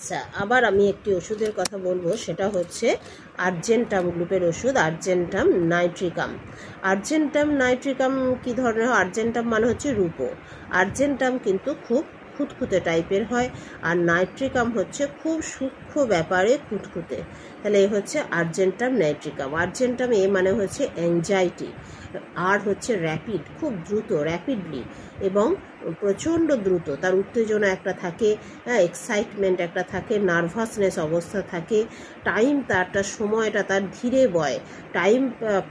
আচ্ছা, আবার আমি একটি ওষুধের কথা বলবো, সেটা হচ্ছে আর্জেন্টাম গ্রুপের ওষুধ, আর্জেন্টাম নাইট্রিকাম। আর্জেন্টাম নাইট্রিকাম কী ধরনের হয়? আর্জেন্টাম মানে হচ্ছে রূপো। আর্জেন্টাম কিন্তু খুব খুঁতখুঁতে টাইপের হয়, আর নাইট্রিকাম হচ্ছে খুব সূক্ষ্ম ব্যাপারে খুঁতখুঁতে। তাহলে এ হচ্ছে আর্জেন্টাম নাইট্রিকাম। আর্জেন্টাম এ মানে হচ্ছে অ্যাংজাইটি, আর হচ্ছে র্যাপিড, খুব দ্রুত, র্যাপিডলি এবং প্রচণ্ড দ্রুত। তার উত্তেজনা একটা থাকে, এক্সাইটমেন্ট একটা থাকে, নার্ভাসনেস অবস্থা থাকে, টাইম তারটা সময়টা তার ধীরে বয়, টাইম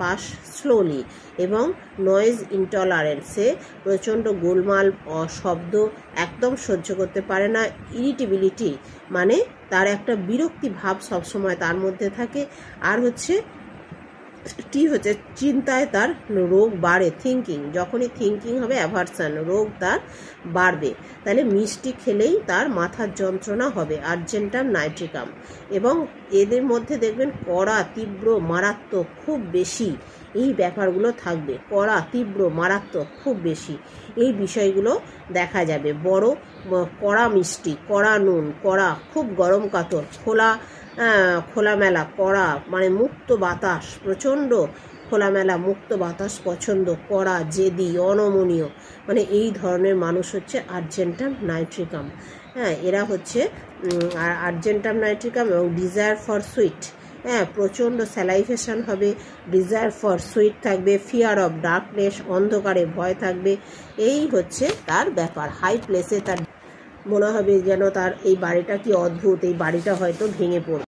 পাস স্লোলি, এবং নয়েজ ইনটলারেন্সে প্রচণ্ড গোলমাল শব্দ একদম সহ্য করতে পারে না। ইরিটেবিলিটি মানে তার একটা বিরক্তি ভাব সবসময় তার মধ্যে থাকে। আর হচ্ছে চিন্তায় তার রোগ বাড়ে, থিঙ্কিং, যখনই থিঙ্কিং হবে অ্যাভারশন, রোগ তার বাড়বে। তাহলে মিষ্টি খেলেই তার মাথার যন্ত্রণা হবে, আর্জেন্টাম নাইট্রিকাম। এবং এদের মধ্যে দেখবেন কড়া, তীব্র, মারাত্মক খুব বেশি এই ব্যাপারগুলো থাকবে, কড়া, তীব্র, মারাত্মক খুব বেশি এই বিষয়গুলো দেখা যাবে। বড় কড়া মিষ্টি, কড়া নুন, কড়া, খুব গরম কাতর, খোলামেলা, কড়া মানে মুক্ত বাতাস, প্রচণ্ড খোলামেলা মুক্ত বাতাস পছন্দ, কড়া, জেদি, অনমনীয়, মানে এই ধরনের মানুষ হচ্ছে আর্জেন্টাম নাইট্রিকাম। এরা হচ্ছে আর্জেন্টাম নাইট্রিকাম। এবং ডিজায়ার ফর সুইট, প্রচণ্ড স্যালাইভেশন হবে, ডিজায়ার ফর সুইট থাকবে, ফিয়ার অফ ডার্কনেস, অন্ধকারে ভয় থাকবে। এই হচ্ছে তার ব্যাপার। হাই প্লেসে তার মনে হবে যেন তার এই বাড়িটা কি অদ্ভুত, এই বাড়িটা হয়তো ভেঙে পড়বে।